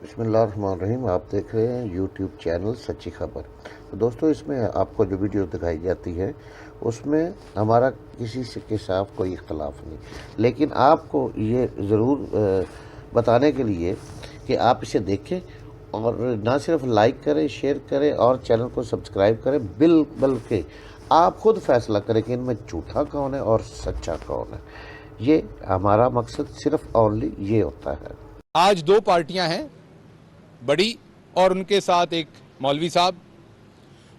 बिस्मिल्लाहिर्रहमानिर्रहीम। आप देख रहे हैं यूट्यूब चैनल सच्ची खबर। तो दोस्तों, इसमें आपको जो वीडियो दिखाई जाती है उसमें हमारा किसी से के साथ कोई इख्तलाफ नहीं, लेकिन आपको ये ज़रूर बताने के लिए कि आप इसे देखें और ना सिर्फ लाइक करें, शेयर करें और चैनल को सब्सक्राइब करें, बल्कि आप खुद फैसला करें कि इनमें झूठा कौन है और सच्चा कौन है। ये हमारा मकसद सिर्फ ओनली ये होता है। आज दो पार्टियां हैं बड़ी और उनके साथ एक मौलवी साहब,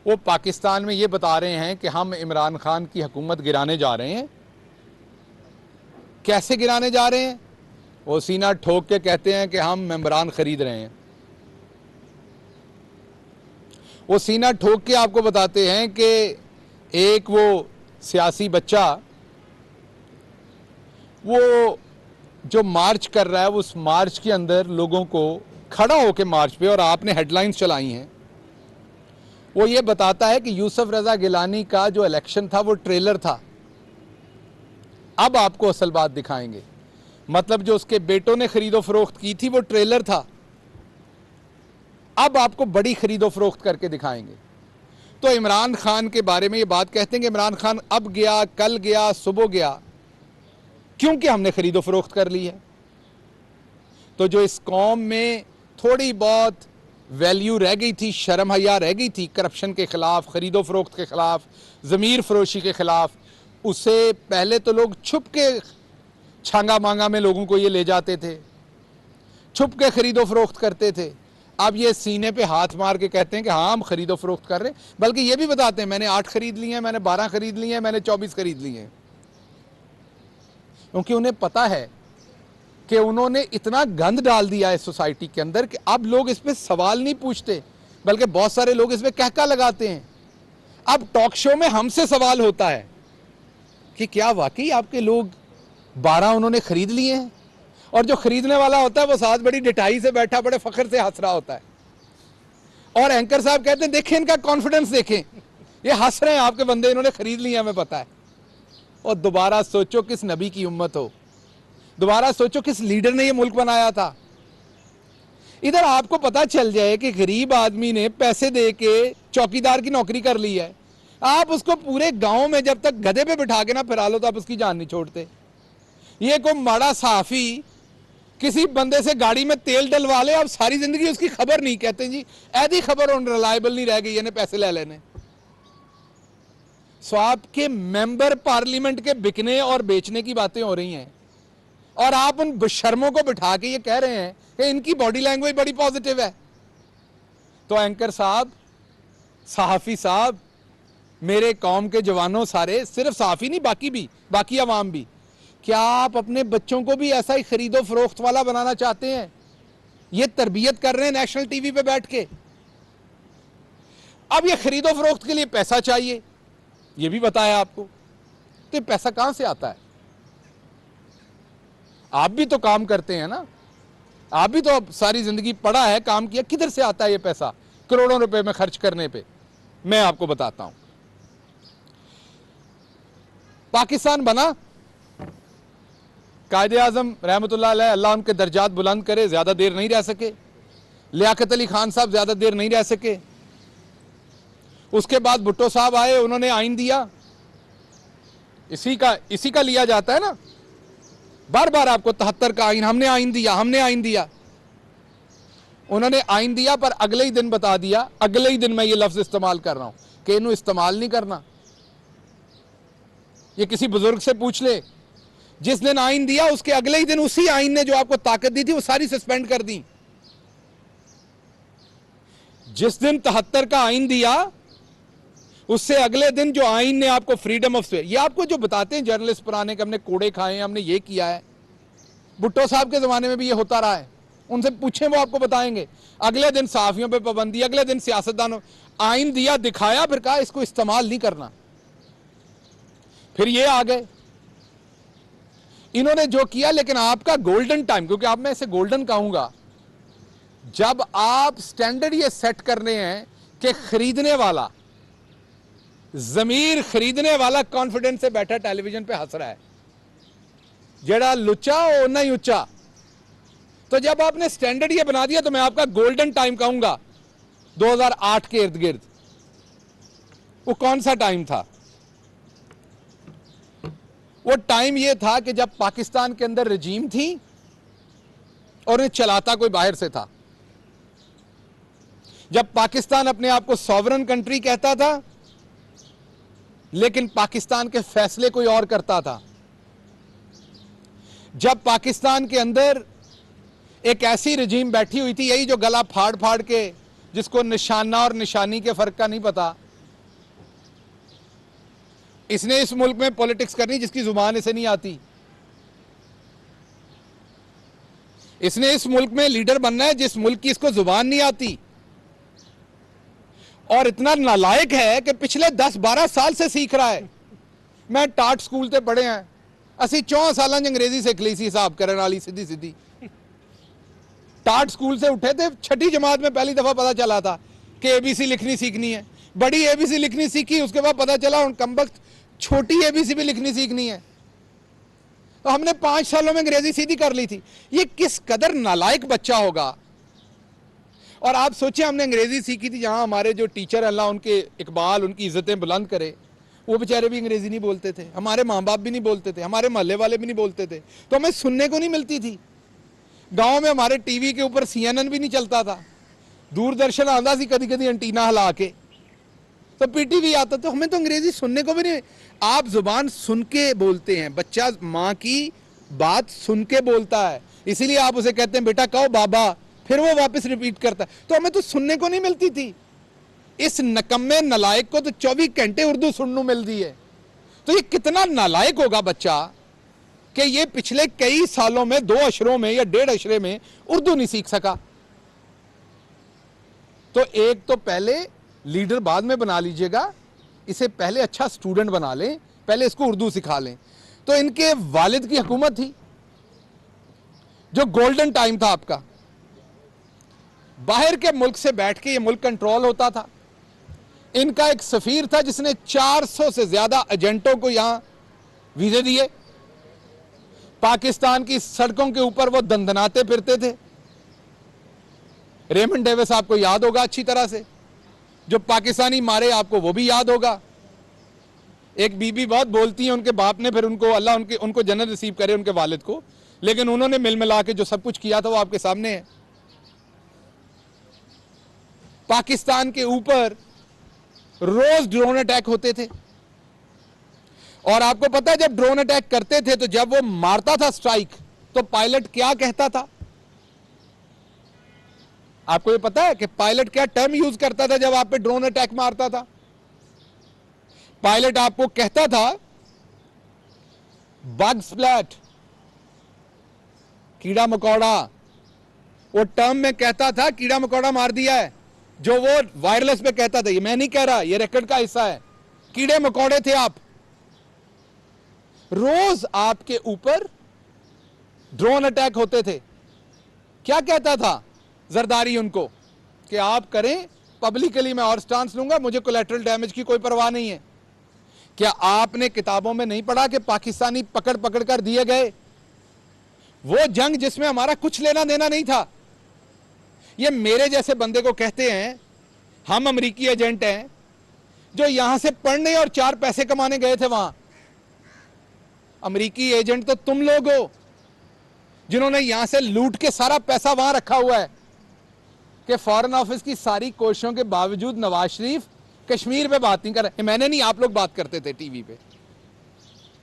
वो पाकिस्तान में ये बता रहे हैं कि हम इमरान खान की हुकूमत गिराने जा रहे हैं। कैसे गिराने जा रहे हैं? वो सीना ठोक के कहते हैं कि हम मेंबरान खरीद रहे हैं। वो सीना ठोक के आपको बताते हैं कि एक वो सियासी बच्चा वो जो मार्च कर रहा है, उस मार्च के अंदर लोगों को खड़ा होकर मार्च पे, और आपने हेडलाइंस चलाई हैं, वो ये बताता है कि यूसुफ रजा गिलानी का जो इलेक्शन था वो ट्रेलर था। अब आपको असल बात दिखाएंगे। मतलब जो उसके बेटों ने खरीदो फरोख्त की थी वो ट्रेलर था। अब आपको बड़ी खरीदो फरोख्त करके दिखाएंगे। तो इमरान खान के बारे में ये बात कहते हैं कि इमरान खान अब गया, कल गया, सुबह गया, क्योंकि हमने खरीदो फरोख्त कर ली है। तो जो इस कौम में थोड़ी बहुत वैल्यू रह गई थी, शर्म हया रह गई थी करप्शन के खिलाफ, खरीदो फरोख्त के खिलाफ, ज़मीर फरोशी के खिलाफ, उसे पहले तो लोग छुप के छांगा मांगा में लोगों को ये ले जाते थे, छुप के खरीदो फरोख्त करते थे। अब ये सीने पे हाथ मार के कहते हैं कि हाँ हम खरीदो फरोख्त कर रहे हैं, बल्कि ये भी बताते हैं मैंने 8 खरीद लिए हैं, मैंने 12 खरीद लिए हैं, मैंने 24 खरीद लिए हैं। क्योंकि उन्हें पता है कि उन्होंने इतना गंद डाल दिया है सोसाइटी के अंदर कि अब लोग इस पे सवाल नहीं पूछते, बल्कि बहुत सारे लोग इस पे कहका लगाते हैं। अब टॉक शो में हमसे सवाल होता है कि क्या वाकई आपके लोग 12 उन्होंने खरीद लिए हैं? और जो खरीदने वाला होता है वो साथ बड़ी डिटाई से बैठा बड़े फख्र से हंस रहा होता है, और एंकर साहब कहते हैं देखें इनका कॉन्फिडेंस देखें, ये हंस रहे हैं आपके बंदे, इन्होंने खरीद लिया, हमें पता है। और दोबारा सोचो किस नबी की उम्मत हो, दोबारा सोचो किस लीडर ने ये मुल्क बनाया था। इधर आपको पता चल जाए कि गरीब आदमी ने पैसे दे के चौकीदार की नौकरी कर ली है, आप उसको पूरे गांव में जब तक गधे पे बिठा के ना फिरा लो तो आप उसकी जान नहीं छोड़ते। ये कोई माड़ा साफी किसी बंदे से गाड़ी में तेल डलवा ले, आप सारी जिंदगी उसकी खबर नहीं, कहते जी ऐसी खबर रिलायबल नहीं रह गई, यानी पैसे ले लेने। सो आपके मेंबर पार्लियामेंट के बिकने और बेचने की बातें हो रही हैं, और आप उन बेशर्मों को बिठा के ये कह रहे हैं कि इनकी बॉडी लैंग्वेज बड़ी पॉजिटिव है। तो एंकर साहब, सहाफी साहब, मेरे कौम के जवानों, सारे, सिर्फ सहाफी नहीं बाकी भी, बाकी अवाम भी, क्या आप अपने बच्चों को भी ऐसा ही खरीदो फरोख्त वाला बनाना चाहते हैं? ये तरबियत कर रहे हैं नेशनल टीवी पे बैठ के। अब ये खरीदो फरोख्त के लिए पैसा चाहिए, ये भी बताया आपको। तो ये पैसा कहां से आता है? आप भी तो काम करते हैं ना, आप भी तो सारी जिंदगी पढ़ा है, काम किया, किधर से आता है ये पैसा करोड़ों रुपए में खर्च करने पे? मैं आपको बताता हूं। पाकिस्तान बना, कायदे आजम रहमतुल्लाह अलैह, अल्लाह उनके दर्जात बुलंद करे, ज्यादा देर नहीं रह सके। लियाकत अली खान साहब ज्यादा देर नहीं रह सके। उसके बाद भुट्टो साहब आए, उन्होंने आइन दिया। इसी का लिया जाता है ना, बार बार आपको 73 का आइन, हमने आइन दिया, हमने आइन दिया। उन्होंने आइन दिया पर अगले ही दिन बता दिया, अगले ही दिन मैं ये लफ्ज इस्तेमाल कर रहा हूं कि इन्हों इस्तेमाल नहीं करना। ये किसी बुजुर्ग से पूछ ले, जिस दिन आइन दिया उसके अगले ही दिन उसी आइन ने जो आपको ताकत दी थी वो सारी सस्पेंड कर दी। जिस दिन 73 का आइन दिया उससे अगले दिन जो आइन ने आपको फ्रीडम ऑफ स्पीच, ये आपको जो बताते हैं जर्नलिस्ट पुराने कि हमने कोड़े खाए हैं, हमने ये किया है, भुट्टो साहब के जमाने में भी ये होता रहा है, उनसे पूछें वो आपको बताएंगे। अगले दिन सहाफियों पे पाबंदी, अगले दिन सियासतदानों, आइन दिया, दिखाया, फिर कहा इसको इस्तेमाल नहीं करना। फिर ये आ गए, इन्होंने जो किया। लेकिन आपका गोल्डन टाइम, क्योंकि आप, मैं इसे गोल्डन कहूंगा, जब आप स्टैंडर्ड ये सेट कर रहे हैं कि खरीदने वाला, जमीर खरीदने वाला कॉन्फिडेंस से बैठा टेलीविजन पे हंस रहा है, जड़ा लुच्चा ओ ना ही उच्चा, तो जब आपने स्टैंडर्ड ये बना दिया तो मैं आपका गोल्डन टाइम कहूंगा 2008 के इर्द गिर्द। वो कौन सा टाइम था? वो टाइम ये था कि जब पाकिस्तान के अंदर रजीम थी और उन्हें चलाता कोई बाहर से था। जब पाकिस्तान अपने आप को सॉवरन कंट्री कहता था लेकिन पाकिस्तान के फैसले कोई और करता था। जब पाकिस्तान के अंदर एक ऐसी रजीम बैठी हुई थी, यही जो गला फाड़ फाड़ के, जिसको निशाना और निशानी के फर्क का नहीं पता, इसने इस मुल्क में पॉलिटिक्स करनी जिसकी जुबान इसे नहीं आती। इसने इस मुल्क में लीडर बनना है जिस मुल्क की इसको जुबान नहीं आती। और इतना नालायक है कि पिछले 10-12 साल से सीख रहा है। मैं टाट स्कूल ते पढ़े हैं, असी 4 साल अंग्रेजी सीख ली सी, हिसाब करने वाली सीधी सीधी। टाट स्कूल से उठे थे, 6ठी जमात में पहली दफा पता चला था कि एबीसी लिखनी सीखनी है। बड़ी एबीसी लिखनी सीखी, उसके बाद पता चला उन कमबख्त छोटी एबीसी भी लिखनी सीखनी है। तो हमने 5 सालों में अंग्रेजी सीधी कर ली थी। ये किस कदर नालायक बच्चा होगा। और आप सोचिए, हमने अंग्रेजी सीखी थी जहां हमारे जो टीचर, अल्लाह उनके इकबाल, उनकी इज्जतें बुलंद करे, वो बेचारे भी अंग्रेजी नहीं बोलते थे, हमारे माँ बाप भी नहीं बोलते थे, हमारे मोहल्ले वाले भी नहीं बोलते थे, तो हमें सुनने को नहीं मिलती थी। गांव में हमारे टीवी के ऊपर CNN भी नहीं चलता था, दूरदर्शन आता सी कभी कभी एंटीना हिला के, तो PTV आता, तो हमें तो अंग्रेजी सुनने को भी नहीं। आप जुबान सुन के बोलते हैं, बच्चा माँ की बात सुन के बोलता है, इसीलिए आप उसे कहते हैं बेटा कहो बाबा, फिर वो वापस रिपीट करता है। तो हमें तो सुनने को नहीं मिलती थी। इस नकम्मे नालायक को तो 24 घंटे उर्दू सुनने मिलती है। तो ये कितना नालायक होगा बच्चा कि ये पिछले कई सालों में 2 अशरों में या 1.5 अशरे में उर्दू नहीं सीख सका। तो एक तो पहले लीडर बाद में बना लीजिएगा, इसे पहले अच्छा स्टूडेंट बना लें, पहले इसको उर्दू सिखा लें। तो इनके वालिद की हुकूमत थी, जो गोल्डन टाइम था आपका। बाहर के मुल्क से बैठ के ये मुल्क कंट्रोल होता था। इनका एक सफीर था जिसने 400 से ज्यादा एजेंटों को यहां वीजे दिए। पाकिस्तान की सड़कों के ऊपर वो दंदनाते फिरते थे। रेमंड डेविस आपको याद होगा अच्छी तरह से, जो पाकिस्तानी मारे आपको वो भी याद होगा। एक बीबी बहुत बोलती है, उनके बाप ने फिर उनको, अल्लाह उनको जन्नत नसीब करे, उनके वालिद को, लेकिन उन्होंने मिल मिला के जो सब कुछ किया था वो आपके सामने है। पाकिस्तान के ऊपर रोज ड्रोन अटैक होते थे, और आपको पता है जब ड्रोन अटैक करते थे तो जब वो मारता था स्ट्राइक, तो पायलट क्या कहता था? आपको ये पता है कि पायलट क्या टर्म यूज करता था जब आप पे ड्रोन अटैक मारता था? पायलट आपको कहता था बग स्प्लैट, कीड़ा मकोड़ा। वो टर्म में कहता था कीड़ा मकोड़ा मार दिया है, जो वो वायरलेस पे कहता था। ये मैं नहीं कह रहा, ये रिकॉर्ड का हिस्सा है। कीड़े मकोड़े थे आप। रोज आपके ऊपर ड्रोन अटैक होते थे। क्या कहता था जरदारी उनको कि आप करें, पब्लिकली मैं और स्टांस लूंगा, मुझे कोलैटरल डैमेज की कोई परवाह नहीं है। क्या आपने किताबों में नहीं पढ़ा कि पाकिस्तानी पकड़ पकड़ कर दिए गए? वो जंग जिसमें हमारा कुछ लेना देना नहीं था। ये मेरे जैसे बंदे को कहते हैं हम अमेरिकी एजेंट हैं, जो यहां से पढ़ने और 4 पैसे कमाने गए थे वहां। अमेरिकी एजेंट तो तुम लोग हो, जिन्होंने यहां से लूट के सारा पैसा वहां रखा हुआ है कि फॉरेन ऑफिस की सारी कोशिशों के बावजूद नवाज शरीफ कश्मीर पे बात नहीं कर रहे। मैंने नहीं, आप लोग बात करते थे टीवी पे।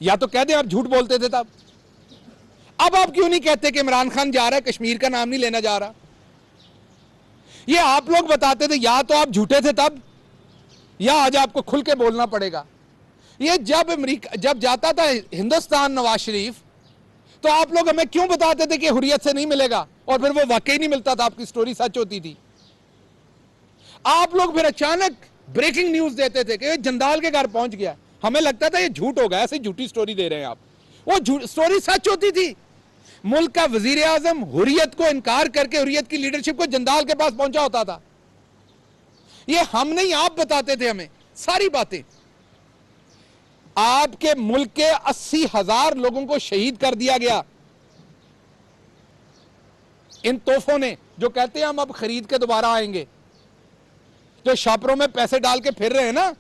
या तो कह दें आप झूठ बोलते थे तब। अब आप क्यों नहीं कहते कि इमरान खान जा रहा है, कश्मीर का नाम नहीं लेना जा रहा? ये आप लोग बताते थे। या तो आप झूठे थे तब, या आज आपको खुल के बोलना पड़ेगा। ये जब अमेरिका जब जाता था हिंदुस्तान नवाज शरीफ, तो आप लोग हमें क्यों बताते थे कि हुर्रियत से नहीं मिलेगा, और फिर वो वाकई नहीं मिलता था, आपकी स्टोरी सच होती थी। आप लोग फिर अचानक ब्रेकिंग न्यूज देते थे कि जंदाल के घर पहुंच गया। हमें लगता था ये झूठ होगा, ऐसे झूठी स्टोरी दे रहे हैं आप। वो स्टोरी सच होती थी। मुल्क का वजीर आजम हुर्रियत को इनकार करके हुर्रियत की लीडरशिप को जंदाल के पास पहुंचा होता था। ये हम नहीं, आप बताते थे हमें सारी बातें। आपके मुल्क के 80,000 लोगों को शहीद कर दिया गया। इन तोहफों ने, जो कहते हैं हम अब खरीद के दोबारा आएंगे, जो छापरों में पैसे डाल के फिर रहे हैं ना,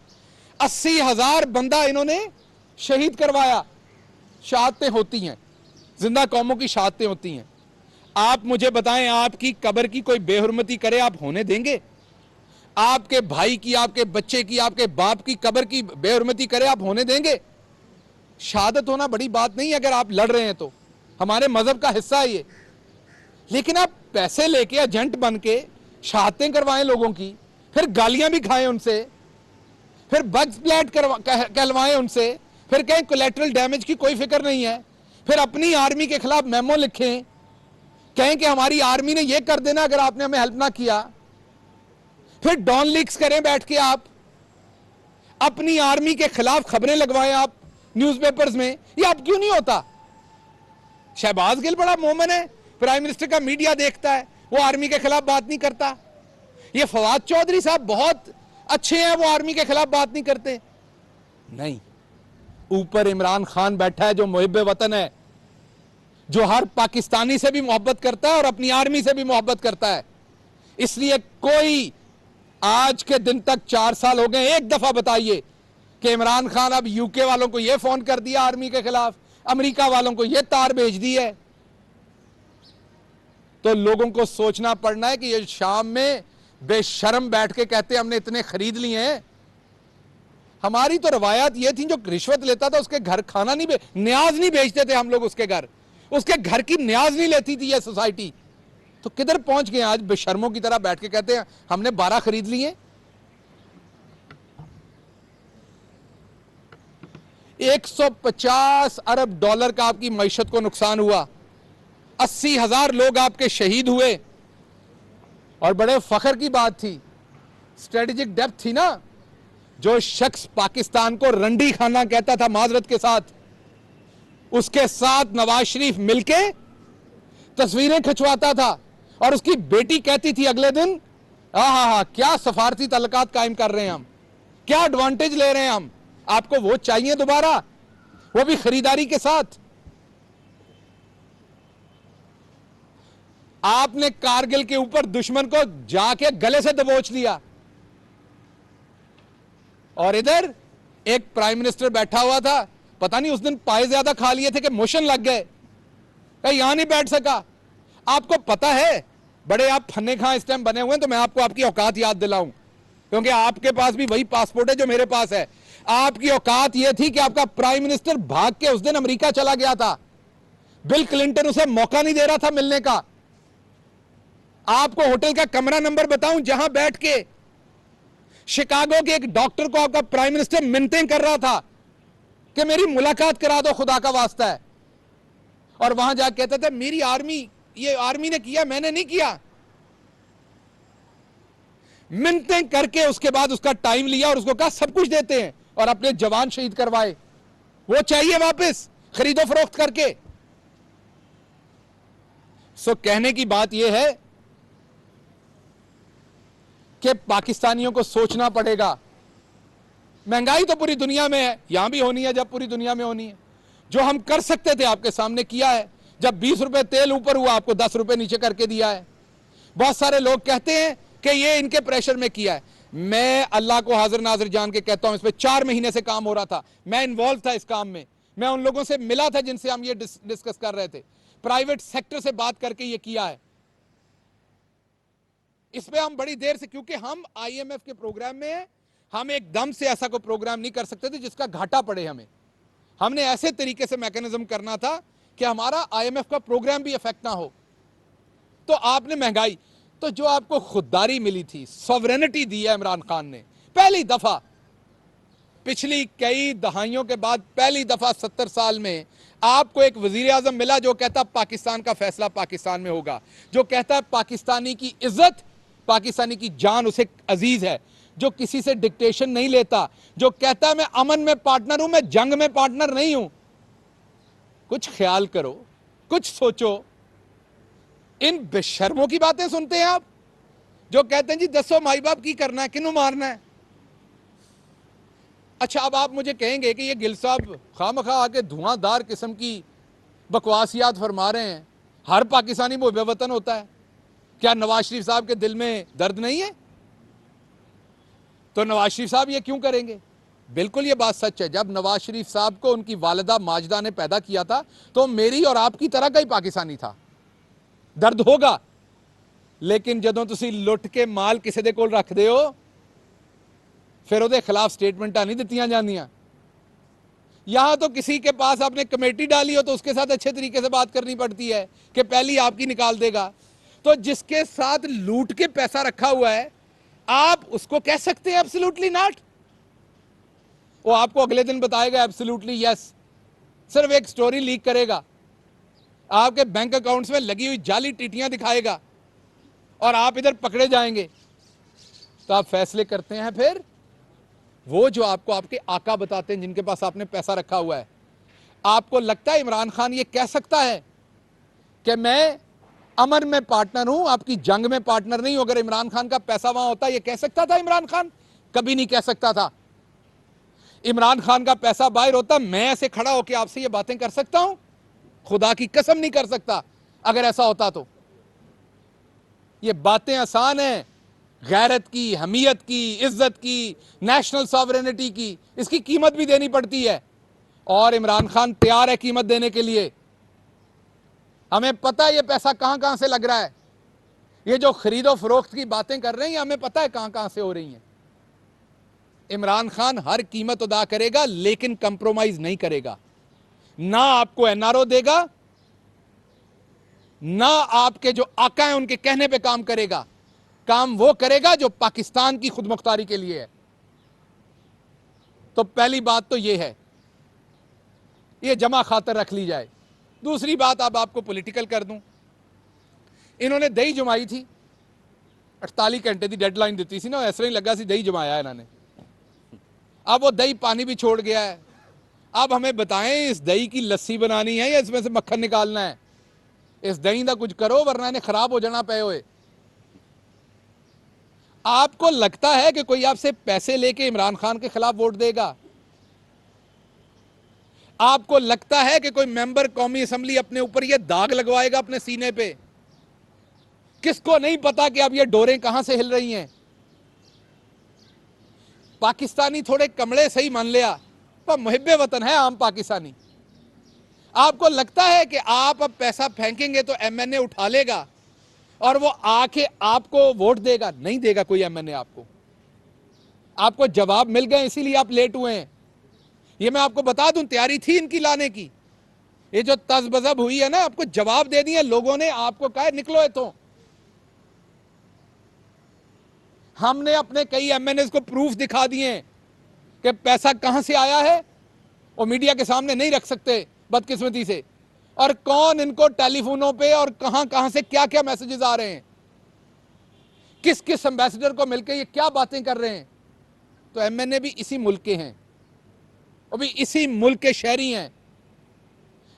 80,000 बंदा इन्होंने शहीद करवाया। शहादतें होती हैं, जिंदा कौमों की शहादतें होती हैं। आप मुझे बताएं, आपकी कब्र की कोई बेहुरमती करे, आप होने देंगे? आपके भाई की, आपके बच्चे की, आपके बाप की कब्र की बेहुरमती करे, आप होने देंगे? शहादत होना बड़ी बात नहीं है अगर आप लड़ रहे हैं तो, हमारे मजहब का हिस्सा है ये। लेकिन आप पैसे लेके एजेंट बन के शहादतें करवाएं लोगों की, फिर गालियां भी खाएं उनसे, फिर बग्स प्लेट कहलवाएं उनसे, फिर कहें कोलेटरल डैमेज की कोई फिक्र नहीं है, फिर अपनी आर्मी के खिलाफ मेमो लिखें, कहें कि हमारी आर्मी ने यह कर देना अगर आपने हमें हेल्प ना किया, फिर डॉन लीक्स करें बैठ के, आप अपनी आर्मी के खिलाफ खबरें लगवाएं आप न्यूज़पेपर्स में। ये अब क्यों नहीं होता? शहबाज गिल बड़ा मोमन है, प्राइम मिनिस्टर का मीडिया देखता है, वो आर्मी के खिलाफ बात नहीं करता। ये फवाद चौधरी साहब बहुत अच्छे हैं, वो आर्मी के खिलाफ बात नहीं करते। नहीं, ऊपर इमरान खान बैठा है जो मुहिब्बे वतन है, जो हर पाकिस्तानी से भी मोहब्बत करता है और अपनी आर्मी से भी मोहब्बत करता है। इसलिए कोई आज के दिन तक 4 साल हो गए, एक दफा बताइए कि इमरान खान अब यूके वालों को यह फोन कर दिया आर्मी के खिलाफ, अमेरिका वालों को यह तार भेज दी है। तो लोगों को सोचना पड़ना है कि ये शाम में बेशर्म बैठ के कहते हैं हमने इतने खरीद लिए हैं। हमारी तो रवायत ये थी, जो रिश्वत लेता था उसके घर खाना नहीं न्याज नहीं भेजते थे हम लोग, उसके घर की न्याज नहीं लेती थी ये सोसाइटी। तो किधर पहुंच गए आज? बेशर्मों की तरह बैठ के कहते हैं हमने 12 खरीद लिए। 150 अरब डॉलर का आपकी मईशत को नुकसान हुआ, 80,000 लोग आपके शहीद हुए। और बड़े फख्र की बात थी, स्ट्रेटेजिक डेप्थ थी ना। जो शख्स पाकिस्तान को रंडी खाना कहता था माजरत के साथ, उसके साथ नवाज शरीफ मिलके तस्वीरें खिंचवाता था और उसकी बेटी कहती थी अगले दिन, हा क्या सफारती तल्लुकात कायम कर रहे हैं हम, क्या एडवांटेज ले रहे हैं हम, आपको वो चाहिए दोबारा, वो भी खरीदारी के साथ। आपने कारगिल के ऊपर दुश्मन को जाके गले से दबोच लिया, और इधर एक प्राइम मिनिस्टर बैठा हुआ था, पता नहीं उस दिन पाए ज्यादा खा लिए थे कि मोशन लग गए, कहीं यहां नहीं बैठ सका। आपको पता है, बड़े आप फन्ने खां इस टाइम बने हुए हैं, तो मैं आपको आपकी औकात याद दिलाऊं, क्योंकि आपके पास भी वही पासपोर्ट है जो मेरे पास है। आपकी औकात यह थी कि आपका प्राइम मिनिस्टर भाग के उस दिन अमेरिका चला गया था, बिल क्लिंटन उसे मौका नहीं दे रहा था मिलने का। आपको होटल का कमरा नंबर बताऊं जहां बैठ के शिकागो के एक डॉक्टर को आपका प्राइम मिनिस्टर मिन्नतें कर रहा था कि मेरी मुलाकात करा दो, खुदा का वास्ता है। और वहां जाकर कहते थे मेरी आर्मी, ये आर्मी ने किया, मैंने नहीं किया। मिन्नतें करके उसके बाद उसका टाइम लिया और उसको कहा सब कुछ देते हैं, और अपने जवान शहीद करवाए। वो चाहिए वापस खरीदो फरोख्त करके। सो कहने की बात यह है कि पाकिस्तानियों को सोचना पड़ेगा। महंगाई तो पूरी दुनिया में है, यहां भी होनी है जब पूरी दुनिया में होनी है। जो हम कर सकते थे आपके सामने किया है। जब 20 रुपए तेल ऊपर हुआ, आपको 10 रुपए नीचे करके दिया है। बहुत सारे लोग कहते हैं कि ये इनके प्रेशर में किया है। मैं अल्लाह को हाजिर नाजिर जान के कहता हूं, इस पे 4 महीने से काम हो रहा था, मैं इन्वॉल्व था इस काम में, मैं उन लोगों से मिला था जिनसे हम ये डिस्कस कर रहे थे, प्राइवेट सेक्टर से बात करके ये किया है। इस पे हम बड़ी देर से, क्योंकि हम IMF के प्रोग्राम में हैं, हम एकदम से ऐसा कोई प्रोग्राम नहीं कर सकते थे जिसका घाटा पड़े हमें। हमने ऐसे तरीके से मैकेनिज्म करना था कि हमारा IMF का प्रोग्राम भी इफेक्ट ना हो। तो आपने महंगाई, तो जो आपको खुददारी मिली थी, सॉवरेनिटी दी है इमरान खान ने, पहली दफा पिछली कई दहाइयों के बाद पहली दफा 70 साल में आपको एक वजीर आजम मिला जो कहता पाकिस्तान का फैसला पाकिस्तान में होगा, जो कहता पाकिस्तानी की इज्जत, पाकिस्तानी की जान उसे अजीज है, जो किसी से डिक्टेशन नहीं लेता, जो कहता है मैं अमन में पार्टनर हूं, मैं जंग में पार्टनर नहीं हूं। कुछ ख्याल करो, कुछ सोचो। इन बेशर्मों की बातें सुनते हैं आप, जो कहते हैं जी दसो माई बाप की करना है, किन्नू मारना है। अच्छा, अब आप मुझे कहेंगे कि ये गिल साहब खामखा आके धुआंधार किस्म की बकवासियात फरमा रहे हैं, हर पाकिस्तानी मुहब्बे वतन होता है। क्या नवाज शरीफ साहब के दिल में दर्द नहीं है? तो नवाज शरीफ साहब ये क्यों करेंगे? बिल्कुल ये बात सच है। जब नवाज शरीफ साहब को उनकी वालिदा माजिदा ने पैदा किया था तो मेरी और आपकी तरह का ही पाकिस्तानी था। दर्द होगा, लेकिन जदों तुसी लुट के माल किसी दे कोल रखदे हो फिर ਉਹਦੇ खिलाफ स्टेटमेंटा नहीं दित्तियां जांदियां। यहां तो किसी के पास आपने कमेटी डाली हो तो उसके साथ अच्छे तरीके से बात करनी पड़ती है कि पहली आपकी निकाल देगा। तो जिसके साथ लूट के पैसा रखा हुआ है आप उसको कह सकते हैं एब्सोल्युटली नॉट? वो आपको अगले दिन बताएगा एब्सोल्युटली यस। सिर्फ एक स्टोरी लीक करेगा, आपके बैंक अकाउंट्स में लगी हुई जाली टीटियां दिखाएगा और आप इधर पकड़े जाएंगे। तो आप फैसले करते हैं फिर वो जो आपको आपके आका बताते हैं, जिनके पास आपने पैसा रखा हुआ है। आपको लगता है इमरान खान ये कह सकता है कि मैं अमन में पार्टनर हूं, आपकी जंग में पार्टनर नहीं हूं? अगर इमरान खान का पैसा वहां होता ये कह सकता था इमरान खान? कभी नहीं कह सकता था। इमरान खान का पैसा बाहर होता मैं ऐसे खड़ा होकर आपसे ये बातें कर सकता हूं? खुदा की कसम नहीं कर सकता अगर ऐसा होता तो। ये बातें आसान हैं, गैरत की, हमीयत की, इज्जत की, नेशनल सॉवरेनिटी की, इसकी कीमत भी देनी पड़ती है और इमरान खान तैयार है कीमत देने के लिए। हमें पता है ये पैसा कहां कहां से लग रहा है। ये जो खरीदो फरोख्त की बातें कर रहे हैं हमें पता है कहां कहां से हो रही हैं। इमरान खान हर कीमत अदा करेगा लेकिन कंप्रोमाइज नहीं करेगा। ना आपको एनआरओ देगा, ना आपके जो आका हैं उनके कहने पे काम करेगा। काम वो करेगा जो पाकिस्तान की खुदमुख्तारी के लिए है। तो पहली बात तो ये है, ये जमा खातर रख ली जाए। दूसरी बात अब आपको पॉलिटिकल कर दूं, इन्होंने दही जमाई थी, 48 घंटे की डेडलाइन दी थी ना, ऐसा ही लगा सी दही जमाया इन्होंने। अब वो दही पानी भी छोड़ गया है। अब हमें बताएं इस दही की लस्सी बनानी है या इसमें से मक्खन निकालना है? इस दही का कुछ करो वरना इन्हें खराब हो जाना पे हुए। आपको लगता है कि कोई आपसे पैसे लेके इमरान खान के खिलाफ वोट देगा? आपको लगता है कि कोई मेंबर कौमी असेंबली अपने ऊपर यह दाग लगवाएगा अपने सीने पे? किसको नहीं पता कि अब ये डोरें कहां से हिल रही हैं? पाकिस्तानी थोड़े कमले सही मान लिया पर मुहिब्बे वतन है आम पाकिस्तानी। आपको लगता है कि आप अब पैसा फेंकेंगे तो एमएनए उठा लेगा और वो आके आपको वोट देगा? नहीं देगा कोई एमएनए आपको। आपको जवाब मिल गए इसीलिए आप लेट हुए हैं। ये मैं आपको बता दूं, तैयारी थी इनकी लाने की। ये जो तज़बज़ब हुई है ना, आपको जवाब दे दिए लोगों ने। आपको कहा निकलो तो हमने अपने कई एमएनए को प्रूफ दिखा दिए कि पैसा कहां से आया है, और मीडिया के सामने नहीं रख सकते बदकिस्मती से। और कौन इनको टेलीफोनों पे और कहां कहां से क्या क्या मैसेजेस आ रहे हैं, किस किस एम्बेसडर को मिलकर ये क्या बातें कर रहे हैं। तो एमएनए भी इसी मुल्क के हैं, वो भी इसी मुल्क के शहरी हैं।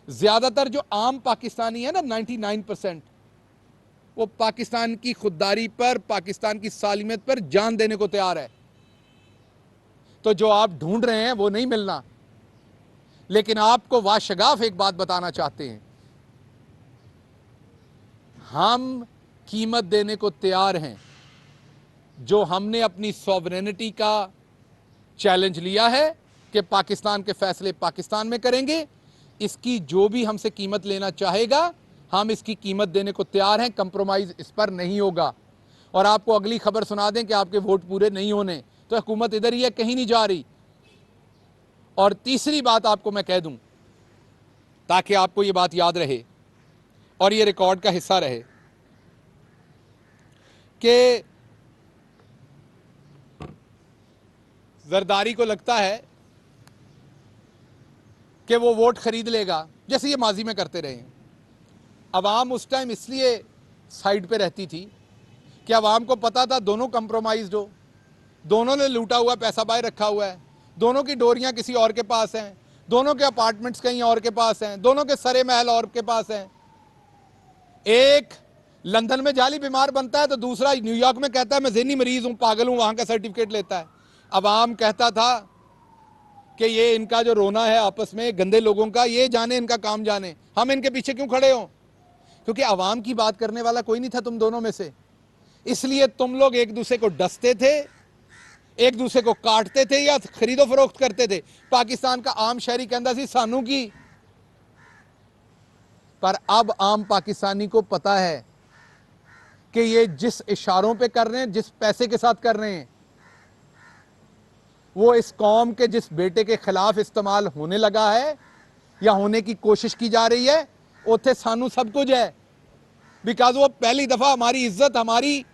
ज्यादातर जो आम पाकिस्तानी है ना, 99%, वो पाकिस्तान की खुददारी पर, पाकिस्तान की सालिमियत पर जान देने को तैयार है। तो जो आप ढूंढ रहे हैं वो नहीं मिलना। लेकिन आपको वाशगाफ एक बात बताना चाहते हैं, हम कीमत देने को तैयार हैं। जो हमने अपनी सॉवरेनिटी का चैलेंज लिया है कि पाकिस्तान के फैसले पाकिस्तान में करेंगे, इसकी जो भी हमसे कीमत लेना चाहेगा हम इसकी कीमत देने को तैयार हैं। कंप्रोमाइज इस पर नहीं होगा। और आपको अगली खबर सुना दें कि आपके वोट पूरे नहीं होने, तो हुकूमत इधर ही है, कहीं नहीं जा रही। और तीसरी बात आपको मैं कह दूं ताकि आपको ये बात याद रहे और ये रिकॉर्ड का हिस्सा रहे कि जरदारी को लगता है कि वो वोट खरीद लेगा जैसे ये माजी में करते रहे हैं। अवाम उस टाइम इसलिए साइड पे रहती थी कि अवाम को पता था दोनों कंप्रोमाइज्ड हो, दोनों ने लूटा हुआ पैसा बाहर रखा हुआ है, दोनों की डोरियां किसी और के पास हैं, दोनों के अपार्टमेंट्स कहीं और के पास हैं, दोनों के सरे महल और के पास हैं। एक लंदन में जाली बीमार बनता है तो दूसरा न्यूयॉर्क में कहता है मैं ज़हनी मरीज हूं, पागल हूं, वहां का सर्टिफिकेट लेता है। अवाम कहता था कि ये इनका जो रोना है आपस में गंदे लोगों का, ये जाने, इनका काम जाने, हम इनके पीछे क्यों खड़े हों। क्योंकि आवाम की बात करने वाला कोई नहीं था तुम दोनों में से। इसलिए तुम लोग एक दूसरे को डसते थे, एक दूसरे को काटते थे या खरीदो फरोख्त करते थे। पाकिस्तान का आम शहरी कहता सी सानू की, पर अब आम पाकिस्तानी को पता है कि ये जिस इशारों पे कर रहे हैं, जिस पैसे के साथ कर रहे हैं, वो इस कौम के जिस बेटे के खिलाफ इस्तेमाल होने लगा है या होने की कोशिश की जा रही है, उथे सानू सब कुछ है। बिकॉज वो पहली दफा हमारी इज्जत, हमारी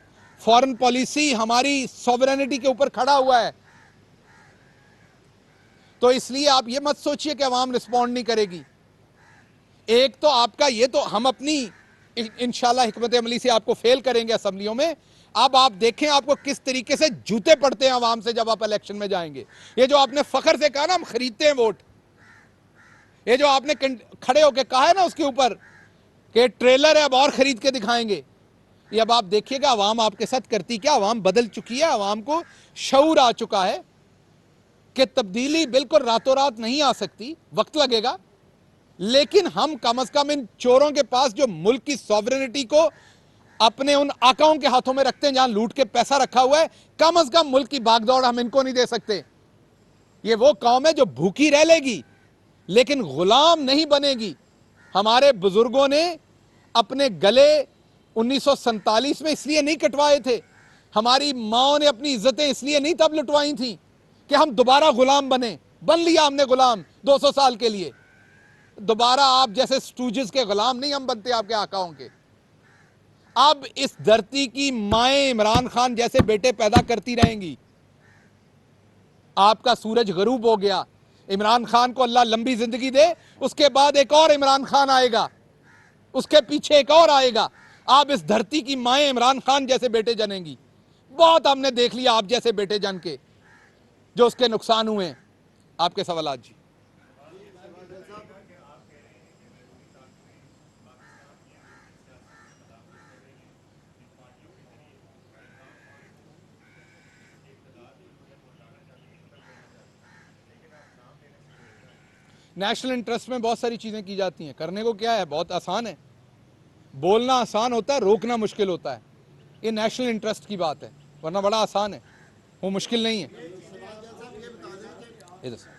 फॉरेन पॉलिसी, हमारी सॉवरेनिटी के ऊपर खड़ा हुआ है। तो इसलिए आप ये मत सोचिए कि अवाम रिस्पॉन्ड नहीं करेगी। एक तो आपका ये, तो हम अपनी इंशाल्लाह हिकमत अमली से आपको फेल करेंगे असेंबलियों में। अब आप देखें आपको किस तरीके से जूते पड़ते हैं अवाम से जब आप इलेक्शन में जाएंगे। ये जो आपने फखर से कहा ना हम खरीदते हैं वोट, ये जो आपने खड़े होकर कहा है ना उसके ऊपर कि ट्रेलर है अब और खरीद के दिखाएंगे, ये अब आप देखिएगा अवाम आपके साथ करती क्या। अवाम बदल चुकी है, अवाम को शऊर आ चुका है कि तब्दीली बिल्कुल रातों रात नहीं आ सकती, वक्त लगेगा। लेकिन हम कम से कम इन चोरों के पास जो मुल्क की सॉवरेनिटी को अपने उन आकाओं के हाथों में रखते हैं जहां लूट के पैसा रखा हुआ है, कम से कम मुल्क की बागदौड़ हम इनको नहीं दे सकते। ये वो कौम है जो भूखी रह लेगी लेकिन गुलाम नहीं बनेगी। हमारे बुजुर्गों ने अपने गले 1947 में इसलिए नहीं कटवाए थे, हमारी माओ ने अपनी इज्जतें इसलिए नहीं तब लुटवाई थी कि हम दोबारा गुलाम बने। बन लिया हमने गुलाम 200 साल के लिए। दोबारा आप जैसे स्टूजेस के गुलाम नहीं हम बनते आपके आकाओं के। अब इस धरती की माएं इमरान खान जैसे बेटे पैदा करती रहेंगी। आपका सूरज गरूब हो गया, इमरान खान को अल्लाह लंबी जिंदगी दे, उसके बाद एक और इमरान खान आएगा, उसके पीछे एक और आएगा। आप इस धरती की माएं इमरान खान जैसे बेटे जनेंगी। बहुत हमने देख लिया आप जैसे बेटे जन के जो उसके नुकसान हुए। आपके सवाल जी। नेशनल इंटरेस्ट में बहुत सारी चीजें की जाती हैं। करने को क्या है, बहुत आसान है। बोलना आसान होता है, रोकना मुश्किल होता है। ये नेशनल इंटरेस्ट की बात है, वरना बड़ा आसान है, वो मुश्किल नहीं है। इधर से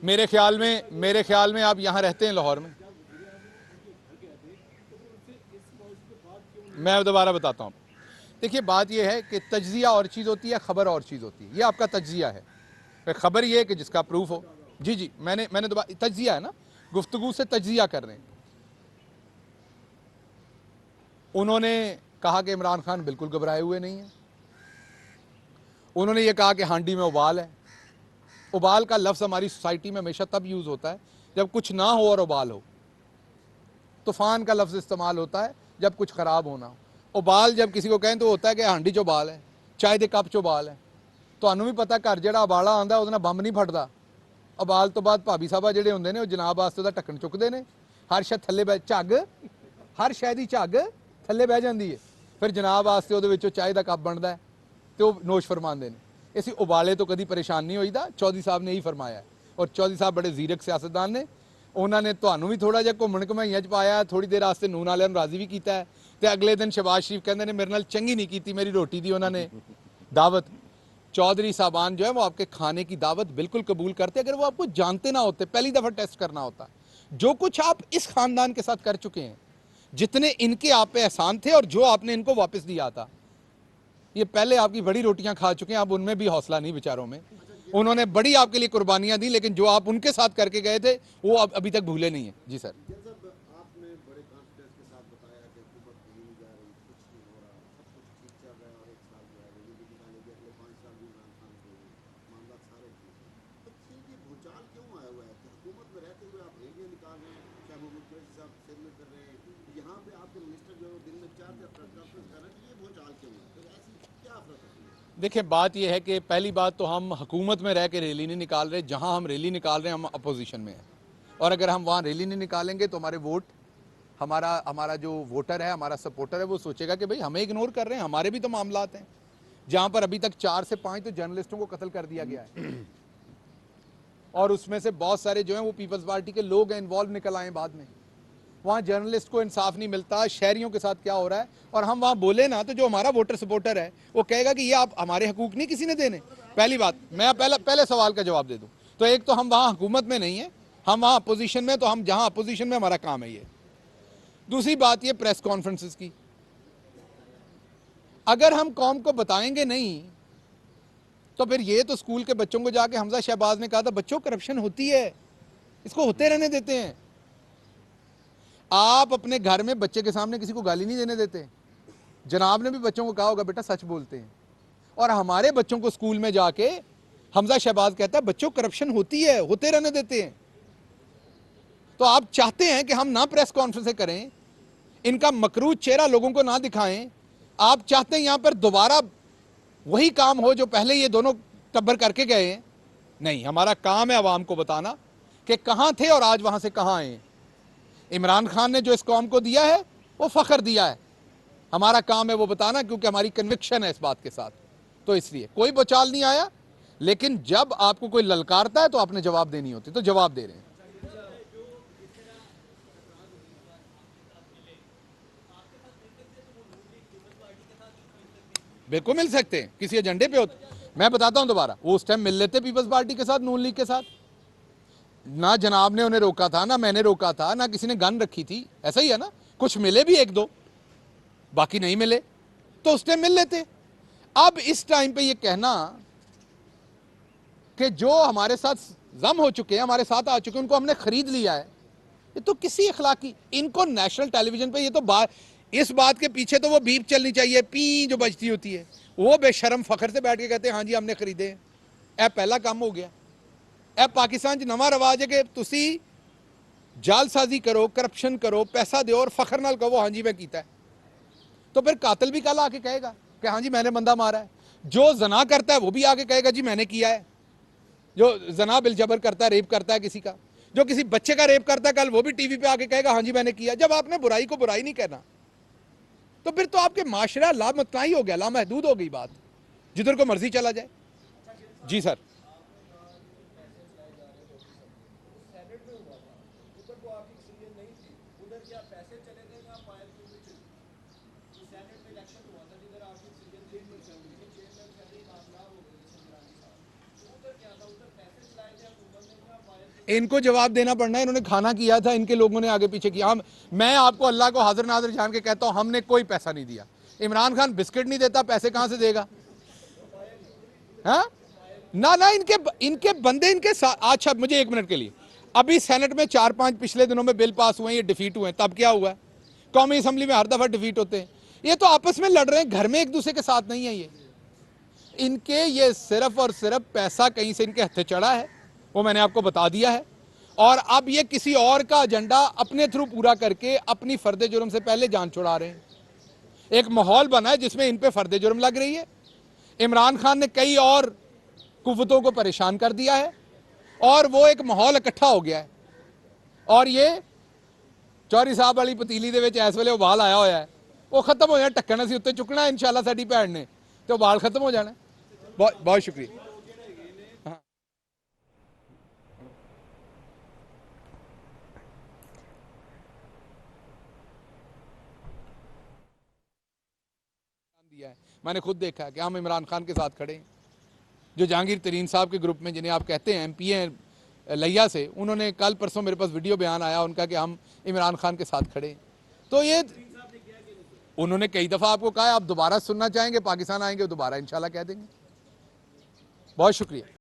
मेरे ख्याल में आप यहाँ रहते हैं लाहौर में। मैं दोबारा बताता हूँ। देखिए बात यह है कि तज्जिया और चीज़ होती है, खबर और चीज़ होती है। ये आपका तज्जिया है, खबर ये है कि जिसका प्रूफ हो। जी जी, मैंने दोबारा, तज्जिया है ना, गुफ्तगू से तज्जिया कर रहे हैं। उन्होंने कहा कि इमरान खान बिल्कुल घबराए हुए नहीं है। उन्होंने ये कहा कि हांडी में उबाल है। उबाल का लफ्ज़ हमारी सोसाइटी में हमेशा तब यूज़ होता है जब कुछ ना हो और उबाल हो। तूफ़ान का लफ्ज़ इस्तेमाल होता है जब कुछ ख़राब होना हो। उबाल जब किसी को कहें तो होता है कि हांडी चो उबाल है, चाय के कप चो उबाल है। ਤੁਹਾਨੂੰ भी पता घर ਜਿਹੜਾ ਉਬਾਲਾ ਆਉਂਦਾ ਉਹਦੇ ਨਾਲ ਬੰਬ नहीं फटता। उबाल तो बाद भाभी साहबा ਜਿਹੜੇ ਹੁੰਦੇ ਨੇ ਉਹ जनाब वास्ते ਉਹਦਾ ਢੱਕਣ ਚੁੱਕਦੇ ਨੇ। हर शै थल्ले बह झग, हर शै ਦੀ ਝੱਗ थल्ले बह ਜਾਂਦੀ है। फिर जनाब वास्ते ਉਹਦੇ ਵਿੱਚੋਂ चाय का कप बनता है तो नोश फरमाते हैं। इसी उबाले तो कभी परेशान नहीं होईदा। चौधरी साहब ने यही फरमाया है और चौधरी साहब बड़े जीरक सियासतदान ने। उन्होंने ਤੁਹਾਨੂੰ भी थोड़ा ਜਿਹਾ ਘੁੰਮਣ ਘਮਾਈਆਂ 'ਚ ਪਾਇਆ, ਥੋੜੀ ਦੇਰ ਵਾਸਤੇ ਨੂਨ ਵਾਲਿਆਂ ਨੂੰ ਰਾਜ਼ੀ ਵੀ ਕੀਤਾ ਹੈ ਤੇ ਅਗਲੇ ਦਿਨ शहबाज शरीफ कहते ने मेरे नाल चंगी नहीं की मेरी रोटी दी उन्होंने दावत। चौधरी साहबान जो है वो आपके खाने की दावत बिल्कुल कबूल करते अगर वो आपको जानते ना होते, पहली दफ़ा टेस्ट करना होता। जो कुछ आप इस ख़ानदान के साथ कर चुके हैं, जितने इनके आप पे एहसान थे और जो आपने इनको वापस दिया था, ये पहले आपकी बड़ी रोटियां खा चुके हैं। अब उनमें भी हौसला नहीं बेचारों में। उन्होंने बड़ी आपके लिए कुर्बानियां दी, लेकिन जो आप उनके साथ करके गए थे वो अब अभी तक भूले नहीं है। जी सर। आपने बड़े कॉन्फिडेंस के साथ बताया कि हुकूमत नहीं जा रही, कुछ नहीं हो रहा, सब कुछ ठीक चल रहा है और एक साल जो है रैली भी निकालेगी, अगले 5 साल भी इमरान खान के मामला सारे ठीक है। तो फिर ये भूचाल क्यों आया हुआ है कि हुकूमत में रहते हुए आप रैलियाँ निकाल रहे हैं, चाहे वो मुख्यमंत्री साहब सिर में कर रहे हैं, यहाँ पे आपके मिनिस्टर जो है वो दिन में 4 कॉन्फ्रेंस कर रहे हैं। ये भूचाल क्यों है, फिर ऐसी क्या अफरा तफरी है? देखिए बात यह है कि पहली बात तो हम हुकूमत में रह के रैली नहीं निकाल रहे। जहां हम रैली निकाल रहे हैं हम अपोजिशन में हैं, और अगर हम वहां रैली नहीं निकालेंगे तो हमारे वोट हमारा हमारा जो वोटर है, हमारा सपोर्टर है, वो सोचेगा कि भाई हमें इग्नोर कर रहे हैं, हमारे भी तो मामलात हैं, जहां पर अभी तक 4 से 5 तो जर्नलिस्टों को कत्ल कर दिया गया है और उसमें से बहुत सारे जो हैं वो पीपल्स पार्टी के लोग हैं, इन्वॉल्व निकल आए बाद में। वहाँ जर्नलिस्ट को इंसाफ नहीं मिलता, शहरियों के साथ क्या हो रहा है, और हम वहाँ बोले ना तो जो हमारा वोटर सपोर्टर है वो कहेगा कि ये आप हमारे हकूक नहीं किसी ने देने। पहली बात, मैं पहले सवाल का जवाब दे दूँ तो एक तो हम वहाँ हुकूमत में नहीं है, हम वहाँ अपोजिशन में, तो हम जहाँ अपोजिशन में हमारा काम है ये। दूसरी बात ये प्रेस कॉन्फ्रेंसेस की, अगर हम कौम को बताएंगे नहीं तो फिर ये तो स्कूल के बच्चों को जाके हमजा शहबाज ने कहा था बच्चों करप्शन होती है, इसको होते रहने देते हैं। आप अपने घर में बच्चे के सामने किसी को गाली नहीं देने देते, जनाब ने भी बच्चों को कहा होगा बेटा सच बोलते हैं, और हमारे बच्चों को स्कूल में जाके हमजा शहबाज कहता है बच्चों करप्शन होती है, होते रहने देते हैं। तो आप चाहते हैं कि हम ना प्रेस कॉन्फ्रेंस करें, इनका मकरूज चेहरा लोगों को ना दिखाएं, आप चाहते हैं यहां पर दोबारा वही काम हो जो पहले ये दोनों टब्बर करके गए हैं। नहीं, हमारा काम है आवाम को बताना कि कहां थे और आज वहां से कहां आए। इमरान खान ने जो इस कौम को दिया है वो फख्र दिया है, हमारा काम है वो बताना, क्योंकि हमारी कन्विक्शन है इस बात के साथ। तो इसलिए कोई बचाल नहीं आया, लेकिन जब आपको कोई ललकारता है तो आपने जवाब देनी होती, तो जवाब दे रहे हैं। बिल्कुल मिल सकते हैं, किसी एजेंडे पे होते। मैं बताता हूं दोबारा, वो उस टाइम मिल लेते पीपल्स पार्टी के साथ, नून लीग के साथ। ना जनाब ने उन्हें रोका था, ना मैंने रोका था, ना किसी ने गन रखी थी, ऐसा ही है ना। कुछ मिले भी 1-2, बाकी नहीं मिले, तो उस टाइम मिल लेते। अब इस टाइम पे ये कहना कि जो हमारे साथ जम हो चुके हैं, हमारे साथ आ चुके हैं, उनको हमने खरीद लिया है, ये तो किसी अखलाकी, इनको नेशनल टेलीविजन पे ये तो इस बात के पीछे तो वो बीप चलनी चाहिए, पी जो बजती होती है, वो बेशरम फखर से बैठ के कहते हैं हाँ जी हमने खरीदे हैं। ए पहला काम हो गया। ए पाकिस्तान च नवा रवाज है कि तुसी जालसाजी करो, करप्शन करो, पैसा दो और फखर नाल कहो हाँ जी मैं कीता है। तो फिर कातिल भी कल आके कहेगा कि हाँ जी मैंने बंदा मारा है, जो जना करता है वो भी आके कहेगा जी मैंने किया है, जो जना बिलजबर करता है, रेप करता है किसी का, जो किसी बच्चे का रेप करता है, कल वो भी टीवी पे आके कहेगा हाँ जी मैंने किया। जब आपने बुराई को बुराई नहीं कहना तो फिर तो आपके माशरा लामतनाई हो गया, लामहदूद हो गई बात, जिधर को मर्जी चला जाए। जी सर, इनको जवाब देना पड़ना है, इन्होंने खाना किया था, इनके लोगों ने आगे पीछे किया। मैं आपको अल्लाह को हाजिर नाजिर जान के कहता हूं हमने कोई पैसा नहीं दिया। इमरान खान बिस्किट नहीं देता, पैसे कहां से देगा? हाँ ना ना, इनके बंदे इनके साथ। अच्छा मुझे 1 मिनट के लिए, अभी सेनेट में 4-5 पिछले दिनों में बिल पास हुए, ये डिफीट हुए, तब क्या हुआ? कौमी असम्बली में हर दफा डिफीट होते हैं। ये तो आपस में लड़ रहे हैं, घर में एक दूसरे के साथ नहीं है। ये इनके ये सिर्फ और सिर्फ पैसा कहीं से इनके हथे चढ़ा है, वो मैंने आपको बता दिया है, और अब ये किसी और का एजेंडा अपने थ्रू पूरा करके अपनी फर्द जुर्म से पहले जान छुड़ा रहे हैं। एक माहौल बना है जिसमें इन पे फर्द जुर्म लग रही है। इमरान खान ने कई और कुव्वतों को परेशान कर दिया है और वो एक माहौल इकट्ठा हो गया है, और ये चौधरी साहब वाली पतीली दे विच इस वेले उबाल आया होया है, वो खत्म हो जाना, ढक्कन असीं उत्ते चुकना इंशाअल्लाह साडी भैन ने, तो उबाल खत्म हो जाना। बहुत बहुत शुक्रिया। दिया है, मैंने खुद देखा है कि हम इमरान खान के साथ खड़े हैं। जो जहांगीर तरीन साहब के ग्रुप में, जिन्हें आप कहते हैं MP हैं लिया से, उन्होंने कल परसों मेरे पास वीडियो बयान आया उनका कि हम इमरान खान के साथ खड़े हैं। तो ये उन्होंने कई दफ़ा आपको कहा है, आप दोबारा सुनना चाहेंगे, पाकिस्तान आएंगे दोबारा इंशाल्लाह कह देंगे। बहुत शुक्रिया।